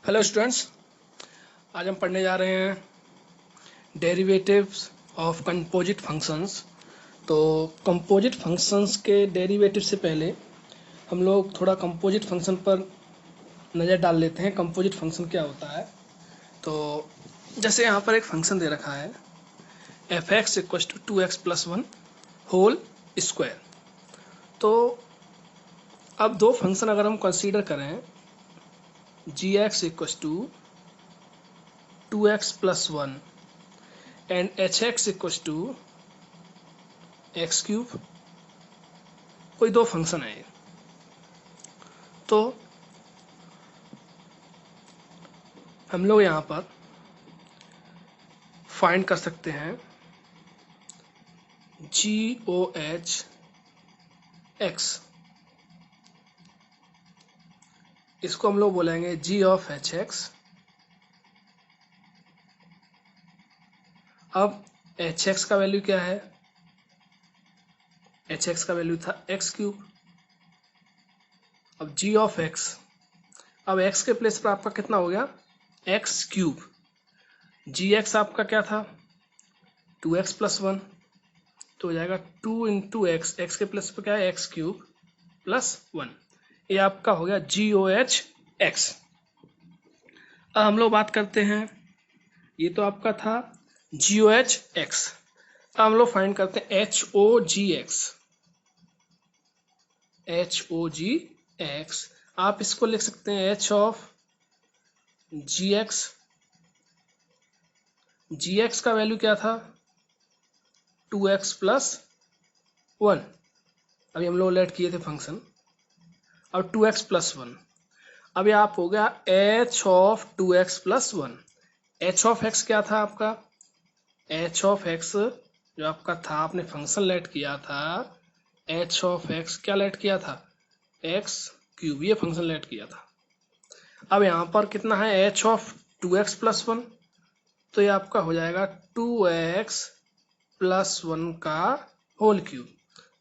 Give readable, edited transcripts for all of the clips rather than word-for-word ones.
Hello students, आज हम पढ़ने जा रहे हैं डेरिवेटिव्स ऑफ कंपोजिट फंक्शंस। तो कंपोजिट फंक्शंस के डेरिवेटिव से पहले हम लोग थोड़ा कंपोजिट फंक्शन पर नज़र डाल लेते हैं। कंपोजिट फंक्शन क्या होता है? तो जैसे यहाँ पर एक फंक्शन दे रखा है F x equals to 2x+1 whole square. तो अब दो फंक्शन अगर हम कंसीडर करें, G X equals to 2x+1 and H X equals to X cube, कोई दो फंक्शन है ये। तो हम लोग यहाँ पर फाइंड कर सकते हैं जी ओ एच एक्स, इसको हम लोग बोलेंगे जी ऑफ एच एक्स। अब एच एक्स का वैल्यू क्या है? एच एक्स का वैल्यू था एक्स क्यूब। अब जी ऑफ एक्स, अब एक्स के प्लेस पर आपका कितना हो गया? X cube. जी एक्स आपका क्या था? 2x+1, तो हो जाएगा 2 इंटू एक्स, एक्स के प्लेस पर क्या है? X cube plus 1। ये आपका हो गया जी ओ एच एक्स। अब हम लोग बात करते हैं, ये तो आपका था जी ओ एच एक्स। अब हम लोग फाइंड करते हैं h o g x. H o g x, आप इसको लिख सकते हैं h of g x. G x का वैल्यू क्या था? 2x+1। अभी हम लोग लेट किए थे फंक्शन। अब 2x+1, अब ये आप हो गया H of 2x+1। H of x क्या था आपका? एच ऑफ एक्स जो आपका था, आपने फंक्शन लेट किया था, एच ऑफ एक्स क्या लेट किया था? एक्स क्यूब, ये फंक्शन लेट किया था। अब यहाँ पर कितना है? एच ऑफ 2x+1, तो ये आपका हो जाएगा 2x+1 का होल क्यूब,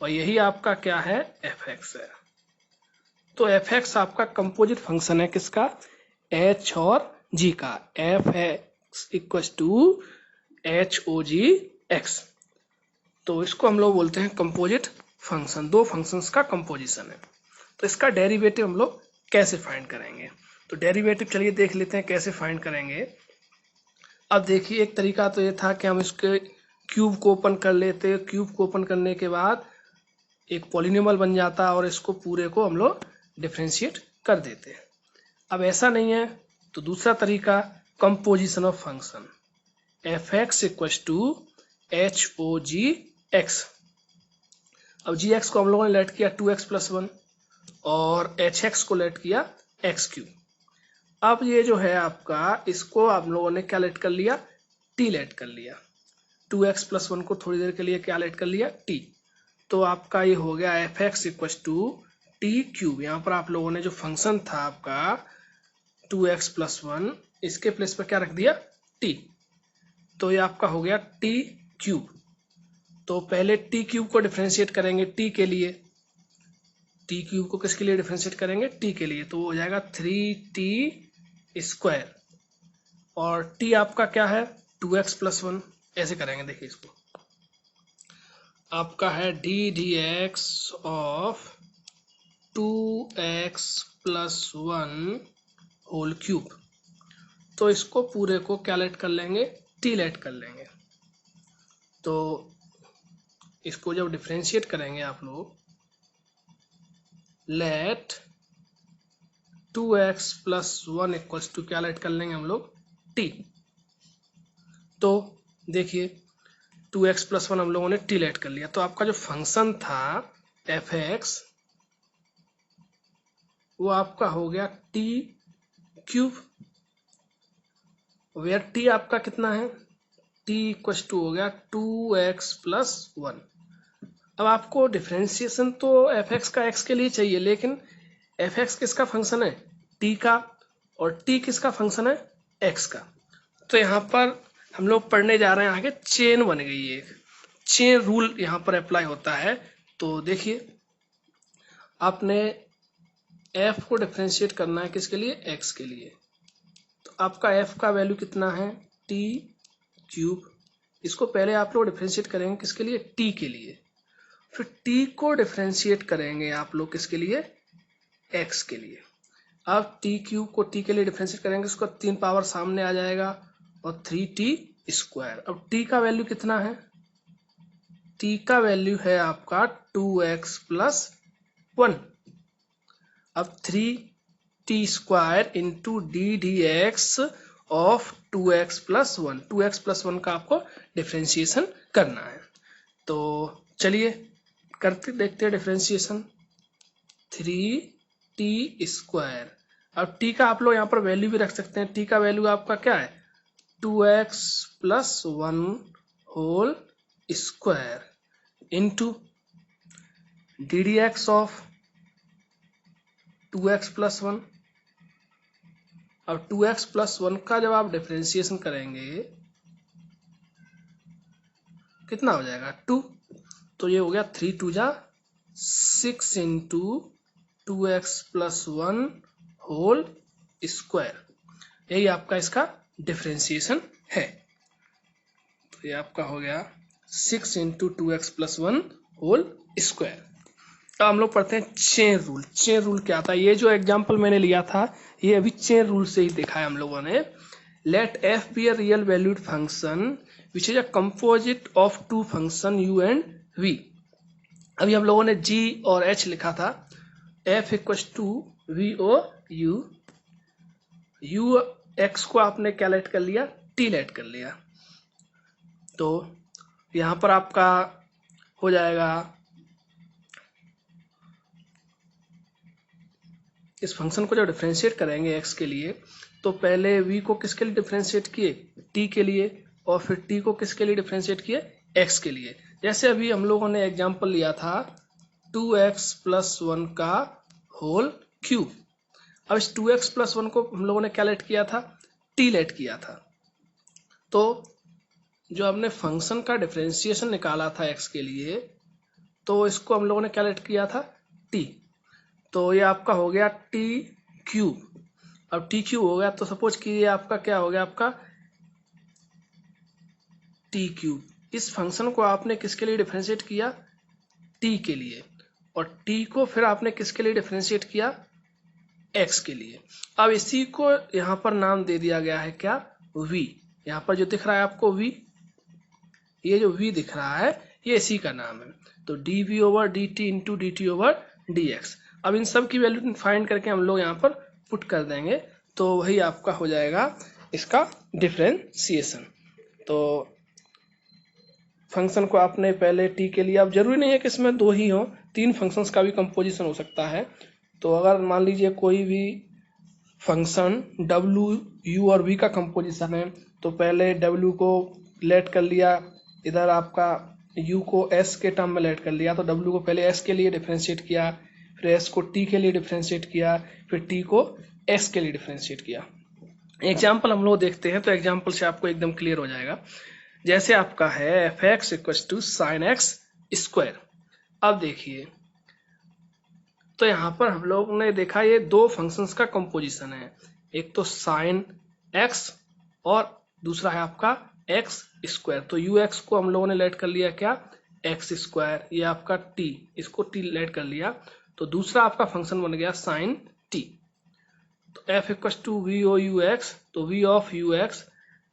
और यही आपका क्या है? एफ एक्स है। तो एफ एक्स आपका कंपोजिट फंक्शन है किसका? एच और जी का। F x equals to h o g x. तो इसको हम लोग बोलते हैं कंपोजिट फंक्शन। दो फंक्शंस का कंपोजिशन है। तो इसका डेरिवेटिव हम लोग कैसे फाइंड करेंगे? तो डेरिवेटिव चलिए देख लेते हैं कैसे फाइंड करेंगे। अब देखिए, एक तरीका तो ये था कि हम इसके क्यूब को ओपन कर लेते। क्यूब को ओपन करने के बाद एक पॉलिनोमियल बन जाता और इसको पूरे को हम लोग डिफरेंशिएट कर देते। अब ऐसा नहीं है, तो दूसरा तरीका composition of function, f x equals to h o g x. अब जी एक्स को हम लोगों ने लेट किया 2x+1 और एच एक्स को लेट किया एक्स क्यूब। अब ये जो है आपका, इसको आप लोगों ने क्या लेट कर लिया? टी लेट कर लिया। 2x+1 को थोड़ी देर के लिए क्या लेट कर लिया? टी। तो आपका ये हो गया f x equals to t cube. यहाँ पर आप लोगों ने जो फंक्शन था आपका 2x+1, इसके प्लेस पर क्या रख दिया? टी। तो ये आपका हो गया टी क्यूब। तो पहले टी क्यूब को डिफरेंशिएट करेंगे टी के लिए। टी क्यूब को किसके लिए डिफरेंशिएट करेंगे? टी के लिए। तो हो जाएगा 3t²। और टी आपका क्या है? 2x+1। ऐसे करेंगे, देखिए इसको, आपका है d d x of 2x+1 whole cube. तो इसको पूरे को क्या लेट कर लेंगे? टी लेट कर लेंगे। तो इसको जब डिफरेंशिएट करेंगे आप लोग, लेट 2x+1 इक्वल्स टू क्या लेट कर लेंगे हम लोग? टी। तो देखिए 2x+1 हम लोगों ने टी लेट कर लिया। तो आपका जो फंक्शन था एफ एक्स, वो आपका हो गया टी क्यूब, वेयर टी आपका कितना है? टी इक्वस टू हो गया 2x+1। अब आपको डिफरेंशिएशन तो एफ एक्स का एक्स के लिए चाहिए, लेकिन एफ एक्स किसका फंक्शन है? टी का। और टी किसका फंक्शन है? एक्स का। तो यहाँ पर हम लोग पढ़ने जा रहे हैं आगे, चेन बन गई है, एक चेन रूल यहाँ पर अप्लाई होता है। तो देखिए, आपने एफ को डिफरेंशिएट करना है किसके लिए? एक्स के लिए। आपका f का वैल्यू कितना है, t क्यूब। इसको पहले आप लोग डिफरेंशिएट करेंगे किसके लिए, t के लिए। फिर t को डिफरेंशिएट करेंगे आप लोग किसके लिए, x के लिए। अब t क्यूब को t के लिए डिफरेंशिएट करेंगे, उसको 3 पावर सामने आ जाएगा और 3t स्क्वायर। अब t का वैल्यू कितना है, t का वैल्यू है आपका 2x प्लस 1। अब 3t square into d d x of 2x plus 1, 2x plus 1 का आपको डिफरेंशिएशन करना है। तो चलिए करते देखते हैं डिफरेंशिएशन। 3t स्क्वायर, अब t का आप लोग यहाँ पर वैल्यू भी रख सकते हैं। t का वैल्यू आपका क्या है, 2x plus 1 whole square into d d x of 2x plus 1। अब 2x प्लस 1 का जब आप डिफरेंशिएशन करेंगे कितना हो जाएगा, 2। तो ये हो गया 3 2 जा 6 into 2x plus 1 whole square. यही आपका इसका डिफरेंशिएशन है। तो ये आपका हो गया 6 into 2x plus 1 whole square. अब हम लोग पढ़ते हैं चेन रूल। चेन रूल क्या था, ये जो एग्जांपल मैंने लिया था ये अभी चेन रूल से ही देखा है हम लोगों ने। Let f be a real valued function which is a composite of two function u and v। अभी हम लोगों ने g और h लिखा था। f equal to v o u x को आपने क्या लेट कर लिया, t लेट कर लिया। तो यहां पर आपका हो जाएगा, इस फंक्शन को जब डिफरेंशिएट करेंगे x के लिए तो पहले v को किसके लिए डिफरेंशिएट किए, t के लिए, और फिर t को किसके लिए डिफरेंशिएट किए, x के लिए। जैसे अभी हम लोगों ने एग्जांपल लिया था 2x प्लस 1 का होल क्यूब। अब इस 2x प्लस 1 को हम लोगों ने क्या लेट किया था, t लेट किया था। तो जो हमने फंक्शन का डिफरेंशिएशन निकाला था x के लिए, तो इसको हम लोगों ने क्या लेट किया था, t। तो ये आपका हो गया t क्यूब। अब t क्यूब हो गया तो सपोज कीजिए आपका क्या हो गया, आपका t क्यूब। इस फंक्शन को आपने किसके लिए डिफरेंशिएट किया, t के लिए, और t को फिर आपने किसके लिए डिफरेंशिएट किया, x के लिए। अब इसी को यहाँ पर नाम दे दिया गया है क्या, v। यहाँ पर जो दिख रहा है आपको v, ये जो v दिख रहा है ये इसी का नाम है। तो dv over dt into dt over dx। अब इन सब की वैल्यू फाइंड करके हम लोग यहाँ पर पुट कर देंगे, तो वही आपका हो जाएगा इसका डिफरेंशिएशन। तो फंक्शन को आपने पहले t के लिए, अब जरूरी नहीं है कि इसमें दो ही हो, 3 फंक्शंस का भी कंपोजिशन हो सकता है। तो अगर मान लीजिए कोई भी फंक्शन w u और v का कंपोजिशन है, तो पहले w को लेट कर लिया, इधर आपका u को s के टर्म में लेट कर लिया, तो w को पहले s के लिए डिफरेंशिएट किया, फिर s को t के लिए डिफरेंशिएट किया, फिर t को s के लिए डिफरेंशिएट किया। एग्जाम्पल हम लोग देखते हैं, तो एग्जाम्पल से आपको एकदम क्लियर हो जाएगा। जैसे आपका है F x equal to sine x square. अब देखिए, तो यहाँ पर हम लोग ने देखा ये दो फंक्शंस का कंपोजिशन है, एक तो साइन एक्स और दूसरा है आपका एक्स स्क्वायर। तो यू एक्स को हम लोगों ने लेट कर लिया क्या, एक्स स्क्वायर, ये आपका टी, इसको टी लेट कर लिया, तो दूसरा आपका फंक्शन बन गया साइन टी। तो f equal to v o u x, तो वी ऑफ यू एक्स,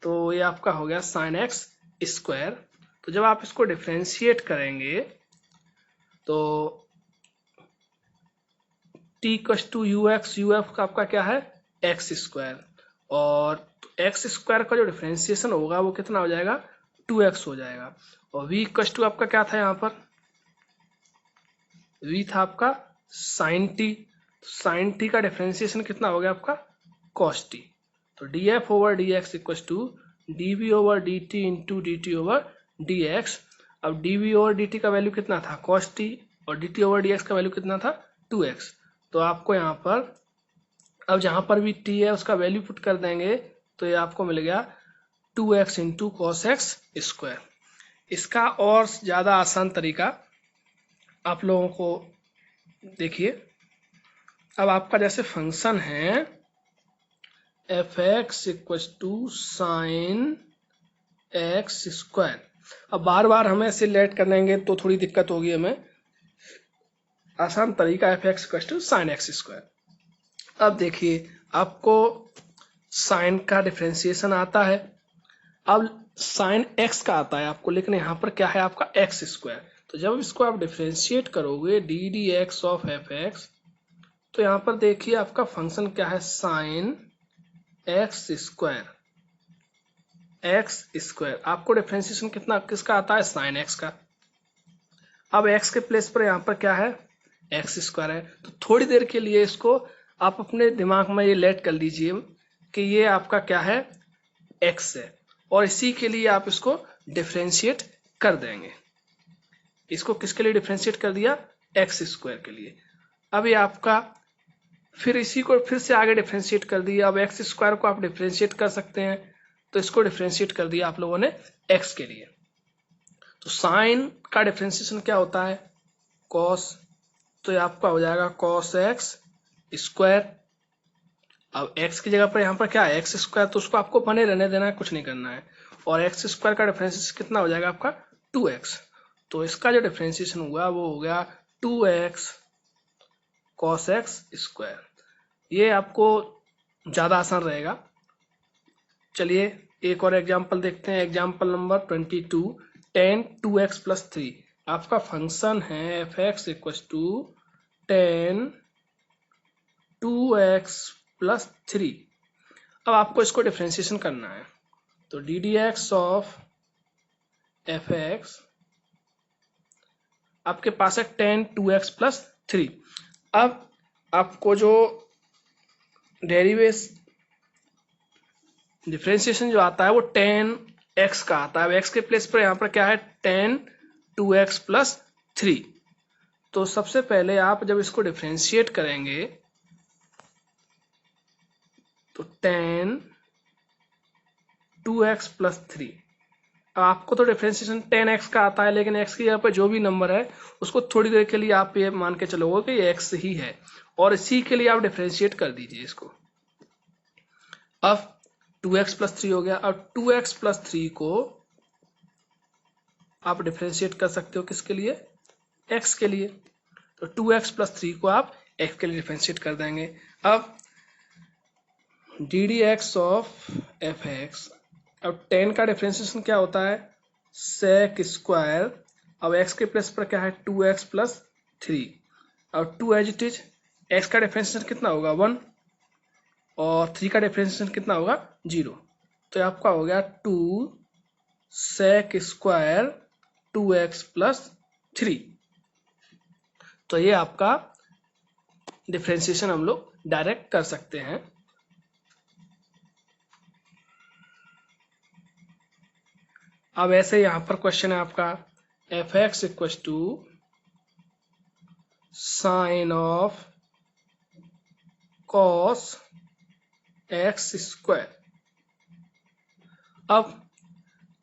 तो ये आपका हो गया साइन एक्स स्क्वायर। तो जब आप इसको डिफरेंशिएट करेंगे तो t equal to u x का आपका क्या है, एक्स स्क्वायर, और एक्स स्क्वायर का जो डिफरेंशिएशन होगा वो कितना हो जाएगा, 2x हो जाएगा। और v इक्वल टू आपका क्या था, यहाँ पर v था आपका साइन t, साइन t का डिफरेंशिएशन कितना हो गया आपका, cos t। तो df over dx equal to dv over dt into dt over dx। अब dv ओवर dt का वैल्यू कितना था, cos t, और dt ओवर dx का वैल्यू कितना था, 2x। तो आपको यहाँ पर अब जहां पर भी t है उसका वैल्यू पुट कर देंगे, तो ये आपको मिल गया 2x into cos x square. इसका और ज्यादा आसान तरीका आप लोगों को देखिए। अब आपका जैसे फंक्शन है F x equal to sine x square. अब बार बार हमें ऐसे लेट करेंगे तो थोड़ी दिक्कत होगी हमें। आसान तरीका f x equal to sine x square. अब देखिए आपको साइन का डिफरेंशिएशन आता है, अब साइन एक्स का आता है आपको, लेकिन यहाँ पर क्या है आपका एक्स स्क्वायर। तो जब इसको आप डिफरेंशिएट करोगे D d x of F x, तो यहाँ पर देखिए आपका फंक्शन क्या है, sign x square. X square आपको डिफरेंशिएशन कितना किसका आता है, साइन एक्स का। अब एक्स के प्लेस पर यहाँ पर क्या है, एक्स स्क्वायर है। तो थोड़ी देर के लिए इसको आप अपने दिमाग में ये लेट कर लीजिए कि ये आपका क्या है, एक्स है, और इसी के लिए आप इसको डिफरेंशिएट कर देंगे। इसको किसके लिए डिफरेंशिएट कर दिया, एक्स स्क्वायर के लिए। अब ये आपका फिर इसी को फिर से आगे डिफरेंशिएट कर दिया। अब एक्स स्क्वायर को आप डिफरेंशिएट कर सकते हैं, तो इसको डिफरेंशिएट कर दिया आप लोगों ने एक्स के लिए। तो साइन का डिफरेंशिएशन क्या होता है, कॉस। तो ये आपका हो जाएगा कॉस एक्स स्क्वायर। अब एक्स की जगह पर यहाँ पर क्या है, एक्स स्क्वायर, तो उसको आपको बने रहने देना है, कुछ नहीं करना है। और एक्स स्क्वायर का डिफरेंशिएशन कितना हो जाएगा आपका, 2x। तो इसका जो डिफरेंशिएशन हुआ वो हो गया 2x कॉस एक्स स्क्वायर। ये आपको ज़्यादा आसान रहेगा। चलिए एक और एग्जाम्पल देखते हैं। Example number 22, tan 2x + 3। आपका फंक्शन है F x equal to tan 2x + 3। अब आपको इसको डिफरेंशिएशन करना है, तो D d x of F x आपके पास है tan 2x + 3। अब आपको जो डिफरेंशिएशन जो आता है वो tan x का आता है। अब x के प्लेस पर यहाँ पर क्या है, tan 2x + 3। तो सबसे पहले आप जब इसको डिफरेंशिएट करेंगे तो tan 2x + 3। आपको तो डिफरेंशिएशन tan x का आता है, लेकिन x की जगह पर जो भी नंबर है उसको थोड़ी देर के लिए आप ये मान के चलोगे कि ये x ही है, और इसी के लिए आप डिफरेंशिएट कर दीजिए इसको। अब 2x + 3 हो गया। अब 2x + 3 को आप डिफरेंशिएट कर सकते हो किसके लिए, x के लिए। तो 2x + 3 को आप x के लिए डिफरेंशिएट कर देंगे। अब D d x of F x, अब tan का डिफरेंशिएशन क्या होता है, sec स्क्वायर। अब x के प्लेस पर क्या है, 2x + 3। अब 2 एज इट इज, x का डिफरेंशिएशन कितना होगा, 1, और 3 का डिफरेंशिएशन कितना होगा, 0। तो आपका हो गया 2 sec स्क्वायर 2x + 3। तो ये आपका डिफरेंशिएशन हम लोग डायरेक्ट कर सकते हैं। अब ऐसे यहां पर क्वेश्चन है आपका f x equal to sine of cos x square. अब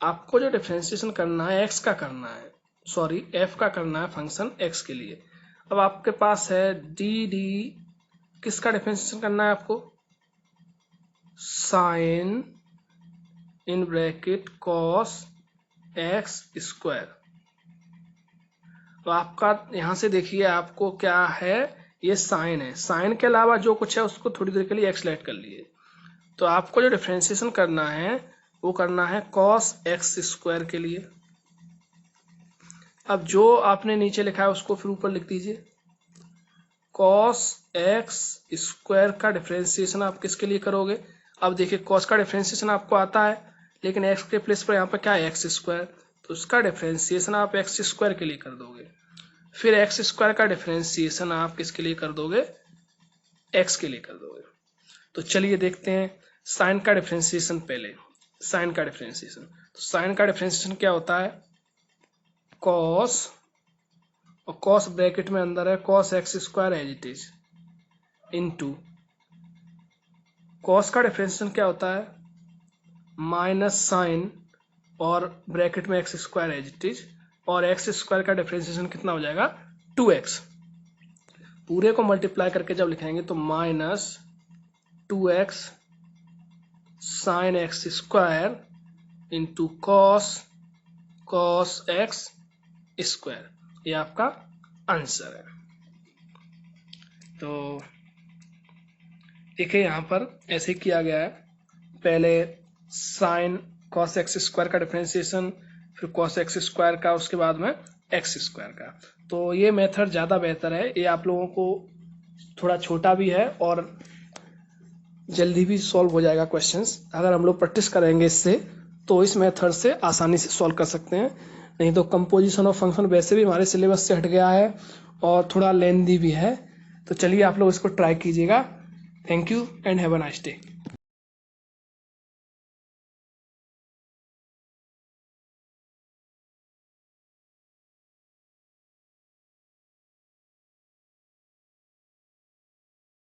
आपको जो डिफरेंशिएशन करना है एक्स का करना है, सॉरी एफ का करना है फंक्शन एक्स के लिए। अब आपके पास है डी डी, किसका डिफरेंशिएशन करना है आपको, sine in bracket cos x square. तो आपका यहां से देखिए आपको क्या है, ये साइन है, साइन के अलावा जो कुछ है उसको थोड़ी देर के लिए एक्स लेट कर लिए। तो आपको जो डिफरेंशिएशन करना है वो करना है कॉस एक्स स्क्वायर के लिए। अब जो आपने नीचे लिखा है उसको फिर ऊपर लिख दीजिए। कॉस एक्स स्क्वायर का डिफरेंशिएशन आप किसके लिए करोगे, अब देखिए कॉस का डिफरेंशिएशन आपको आता है, लेकिन एक्स के प्लेस पर यहाँ पर क्या है, एक्स स्क्वायर। तो उसका डिफरेंशिएशन आप एक्स स्क्वायर के लिए कर दोगे। फिर एक्स स्क्वायर का डिफरेंशिएशन आप किसके लिए कर दोगे, एक्स के लिए कर दोगे। तो चलिए देखते हैं साइन का डिफरेंशिएशन। पहले साइन का डिफरेंशिएशन, तो साइन का डिफरेंशिएशन क्या होता है, कॉस, और कॉस ब्रैकेट में अंदर है cos x square as it is, into cos का डिफरेंशिएशन क्या होता है, माइनस साइन और ब्रैकेट में x square as it is, और एक्स स्क्वायर का डिफरेंशिएशन कितना हो जाएगा, 2x। पूरे को मल्टीप्लाई करके जब लिखेंगे तो -2x sign x square into cos x square, ये आपका आंसर है। तो देखिए यहाँ पर ऐसे किया गया है, पहले साइन कॉस एक्स स्क्वायर का डिफरेंशिएशन, फिर कॉस एक्स स्क्वायर का, उसके बाद में एक्स स्क्वायर का। तो ये मेथड ज़्यादा बेहतर है, ये आप लोगों को थोड़ा छोटा भी है और जल्दी भी सॉल्व हो जाएगा क्वेश्चंस। अगर हम लोग प्रैक्टिस करेंगे इससे तो इस मेथड से आसानी से सॉल्व कर सकते हैं। नहीं तो कंपोजिशन ऑफ फंक्शन वैसे भी हमारे सिलेबस से हट गया है और थोड़ा लेंदी भी है। तो चलिए आप लोग इसको ट्राई कीजिएगा। Thank you and have a nice day.